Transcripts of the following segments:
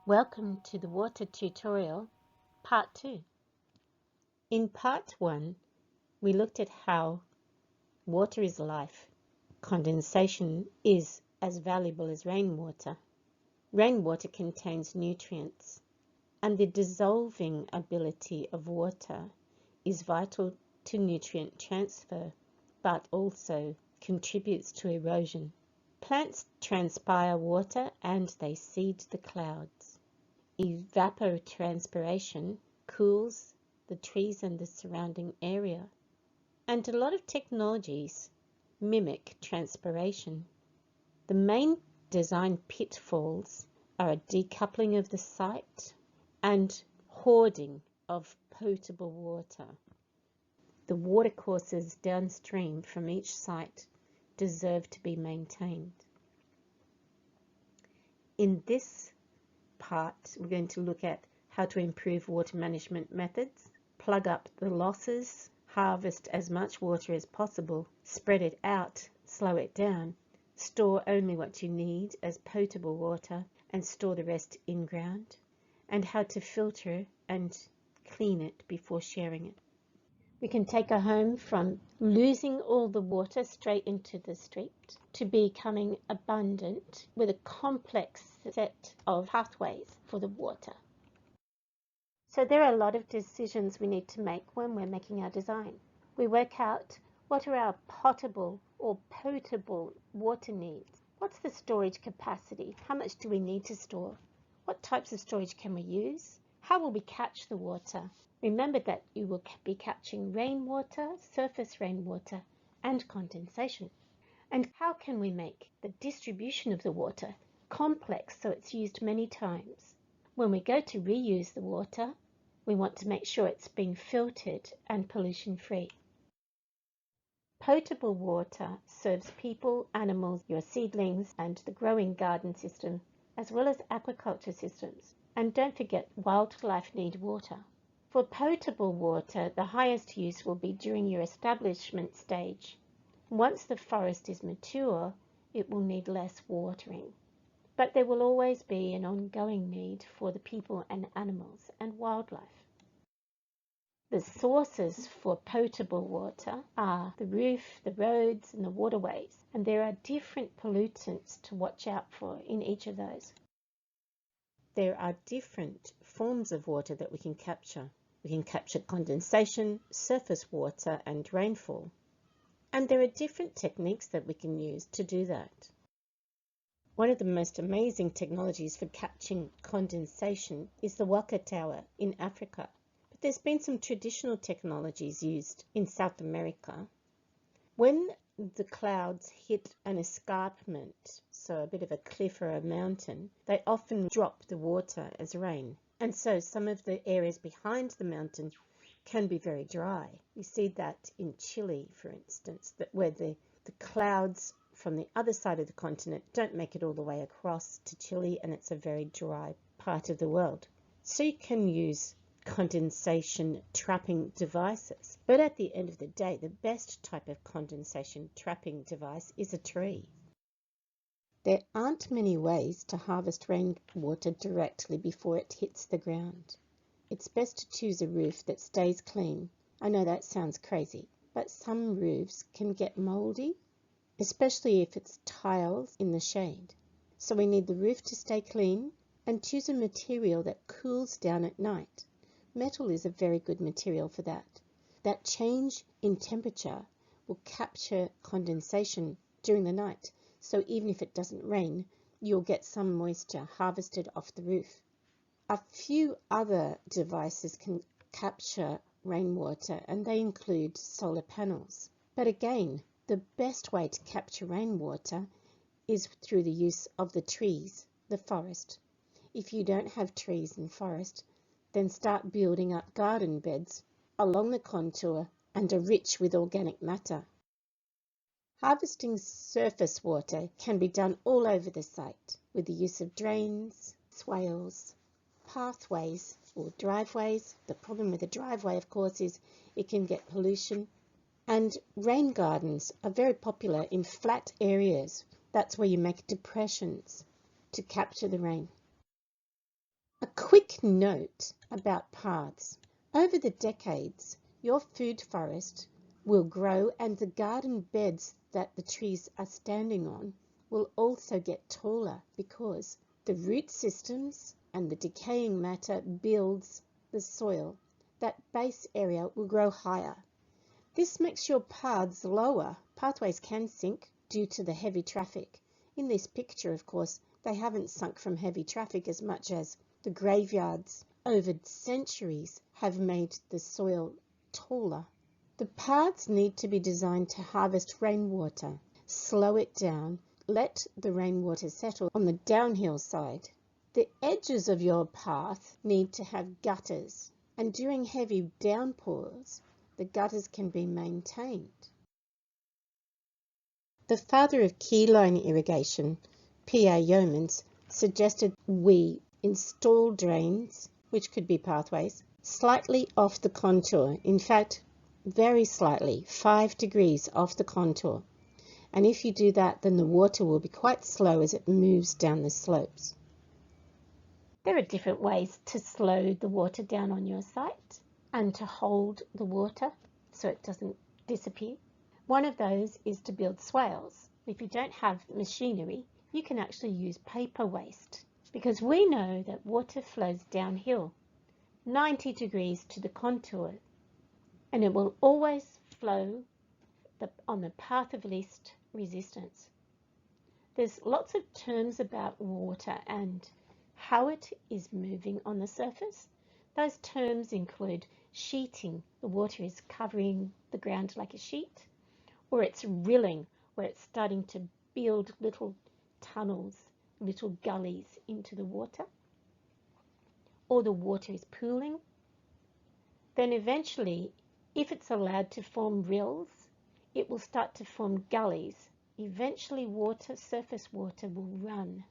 Welcome to the water tutorial, part 2. In part 1, we looked at how water is life. Condensation is as valuable as rainwater. Rainwater contains nutrients, and the dissolving ability of water is vital to nutrient transfer, but also contributes to erosion. Plants transpire water and they seed the clouds. Evapotranspiration cools the trees and the surrounding area. And a lot of technologies mimic transpiration. The main design pitfalls are a decoupling of the site and hoarding of potable water. The watercourses downstream from each site deserve to be maintained. In this part, we're going to look at how to improve water management methods, plug up the losses, harvest as much water as possible, spread it out, slow it down, store only what you need as potable water and store the rest in ground, and how to filter and clean it before sharing it. We can take a home from losing all the water straight into the street to becoming abundant with a complex set of pathways for the water. So there are a lot of decisions we need to make when we're making our design. We work out what are our potable or potable water needs. What's the storage capacity? How much do we need to store? What types of storage can we use? How will we catch the water? Remember that you will be catching rainwater, surface rainwater, and condensation. And how can we make the distribution of the water complex so it's used many times? When we go to reuse the water, we want to make sure it's being filtered and pollution-free. Potable water serves people, animals, your seedlings, and the growing garden system, as well as aquaculture systems. And don't forget, wildlife need water. For potable water, the highest use will be during your establishment stage. Once the forest is mature, it will need less watering. But there will always be an ongoing need for the people and animals and wildlife. The sources for potable water are the roof, the roads, and the waterways, and there are different pollutants to watch out for in each of those. There are different forms of water that we can capture. We can capture condensation, surface water, and rainfall. And there are different techniques that we can use to do that. One of the most amazing technologies for capturing condensation is the Waka Tower in Africa. But there's been some traditional technologies used in South America. When the clouds hit an escarpment, so a bit of a cliff or a mountain, they often drop the water as rain. And so some of the areas behind the mountain can be very dry. We see that in Chile, for instance, where the clouds from the other side of the continent don't make it all the way across to Chile, and it's a very dry part of the world. So you can use condensation trapping devices. But at the end of the day, the best type of condensation trapping device is a tree. There aren't many ways to harvest rainwater directly before it hits the ground. It's best to choose a roof that stays clean. I know that sounds crazy, but some roofs can get moldy, especially if it's tiles in the shade. So we need the roof to stay clean and choose a material that cools down at night. Metal is a very good material for that. That change in temperature will capture condensation during the night. So even if it doesn't rain, you'll get some moisture harvested off the roof. A few other devices can capture rainwater, and they include solar panels. But again, the best way to capture rainwater is through the use of the trees, the forest. If you don't have trees and forest, then start building up garden beds along the contour and are rich with organic matter. Harvesting surface water can be done all over the site with the use of drains, swales, pathways or driveways. The problem with a driveway, of course, is it can get pollution. And rain gardens are very popular in flat areas. That's where you make depressions to capture the rain. A quick note about paths. Over the decades, your food forest will grow and the garden beds that the trees are standing on will also get taller because the root systems and the decaying matter builds the soil. That base area will grow higher. This makes your paths lower. Pathways can sink due to the heavy traffic. In this picture, of course, they haven't sunk from heavy traffic as much as the graveyards over centuries have made the soil taller. The paths need to be designed to harvest rainwater, slow it down, let the rainwater settle on the downhill side. The edges of your path need to have gutters, and during heavy downpours, the gutters can be maintained. The father of keyline irrigation, P.A. Yeomans, suggested we install drains, which could be pathways, slightly off the contour. In fact, very slightly, 5 degrees off the contour. And if you do that, then the water will be quite slow as it moves down the slopes. There are different ways to slow the water down on your site and to hold the water so it doesn't disappear. One of those is to build swales. If you don't have machinery, you can actually use paper waste because we know that water flows downhill 90 degrees to the contour and it will always flow on the path of least resistance. There's lots of terms about water and how it is moving on the surface. Those terms include sheeting, the water is covering the ground like a sheet, or it's rilling, where it's starting to build little tunnels, little gullies into the water, or the water is pooling. Then eventually, if it's allowed to form rills, it will start to form gullies. Eventually, surface water will run.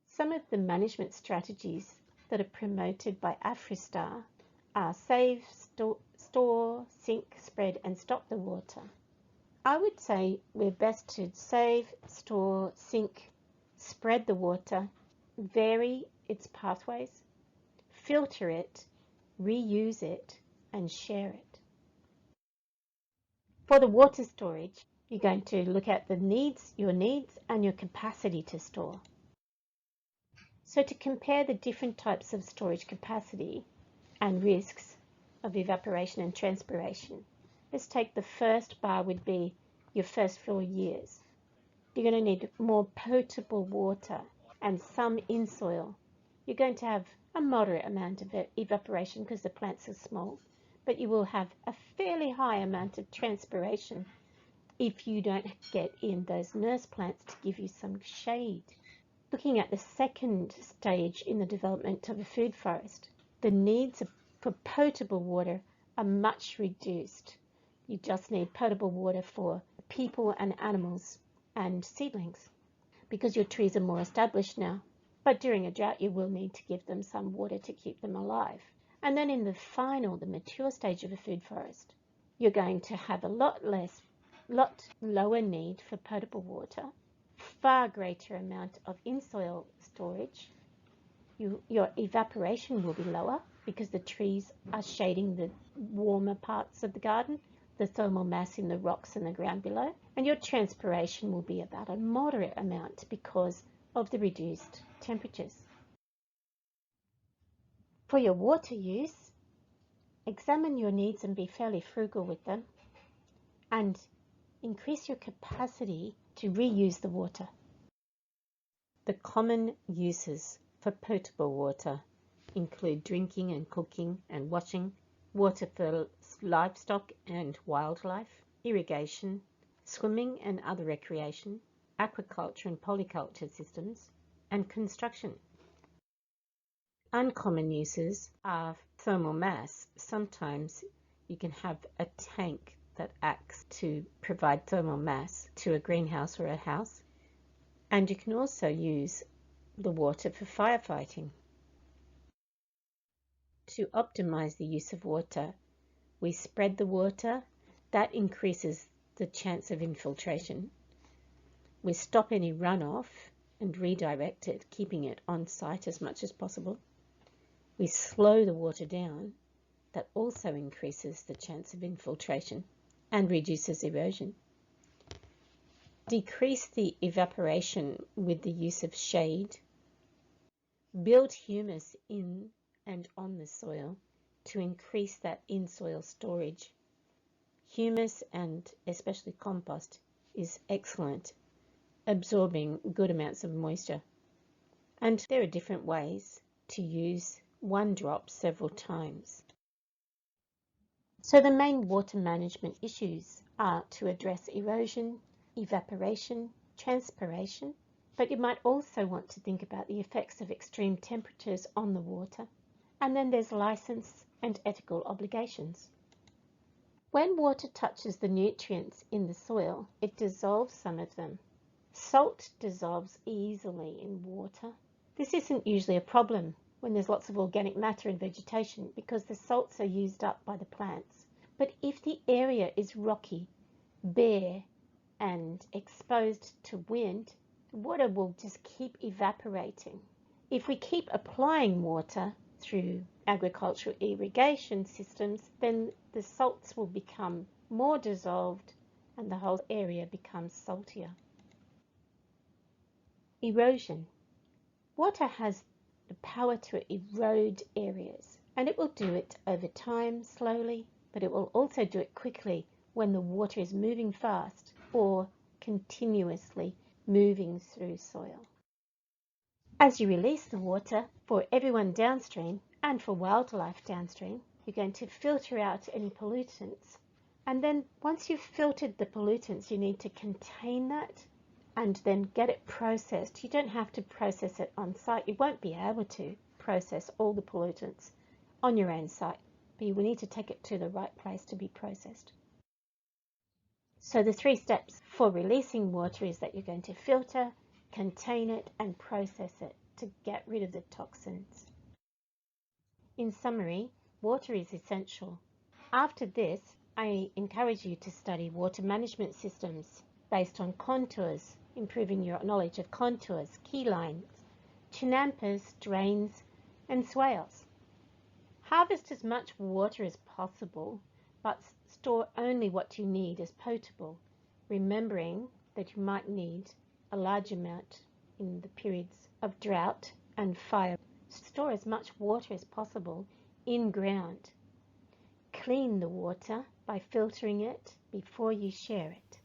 Some of the management strategies that are promoted by AfriStar are save, store, sink, spread, and stop the water. I would say we're best to save, store, sink, spread the water, vary its pathways, filter it, reuse it, and share it. For the water storage, you're going to look at your needs and your capacity to store. So to compare the different types of storage capacity and risks of evaporation and transpiration, let's take the first bar would be your first 4 years. You're going to need more potable water and some in soil. You're going to have a moderate amount of evaporation because the plants are small, but you will have a fairly high amount of transpiration if you don't get in those nurse plants to give you some shade. Looking at the second stage in the development of a food forest, the needs for potable water are much reduced. You just need potable water for people and animals and seedlings because your trees are more established now. But during a drought, you will need to give them some water to keep them alive. And then in the mature stage of a food forest, you're going to have a lot lower need for potable water, far greater amount of in-soil storage. Your evaporation will be lower because the trees are shading the warmer parts of the garden, the thermal mass in the rocks and the ground below, and your transpiration will be about a moderate amount because of the reduced temperatures. For your water use, examine your needs and be fairly frugal with them, and increase your capacity to reuse the water. The common uses for potable water include drinking and cooking and washing, water for livestock and wildlife, irrigation, swimming and other recreation, aquaculture and polyculture systems, and construction. Uncommon uses are thermal mass. Sometimes you can have a tank that acts to provide thermal mass to a greenhouse or a house. And you can also use the water for firefighting. To optimize the use of water, we spread the water. That increases the chance of infiltration. We stop any runoff and redirect it, keeping it on site as much as possible. We slow the water down. That also increases the chance of infiltration and reduces erosion. Decrease the evaporation with the use of shade. Build humus in and on the soil to increase that in-soil storage. Humus, and especially compost, is excellent, absorbing good amounts of moisture. And there are different ways to use one drop several times. So the main water management issues are to address erosion, evaporation, transpiration, but you might also want to think about the effects of extreme temperatures on the water. And then there's license and ethical obligations. When water touches the nutrients in the soil, it dissolves some of them. Salt dissolves easily in water. This isn't usually a problem when there's lots of organic matter in vegetation because the salts are used up by the plants. But if the area is rocky, bare, and exposed to wind, the water will just keep evaporating. If we keep applying water through agricultural irrigation systems, then the salts will become more dissolved and the whole area becomes saltier. Erosion. Water has the power to erode areas, and it will do it over time, slowly, but it will also do it quickly when the water is moving fast or continuously moving through soil. As you release the water, for everyone downstream and for wildlife downstream, you're going to filter out any pollutants. And then once you've filtered the pollutants, you need to contain that and then get it processed. You don't have to process it on site. You won't be able to process all the pollutants on your own site, but you will need to take it to the right place to be processed. So the 3 steps for releasing water is that you're going to filter, contain it, and process it to get rid of the toxins. In summary, water is essential. After this, I encourage you to study water management systems based on contours, improving your knowledge of contours, key lines, chinampas, drains, and swales. Harvest as much water as possible, but store only what you need as potable, remembering that you might need a large amount in the periods of drought and fire. Store as much water as possible in ground. Clean the water by filtering it before you share it.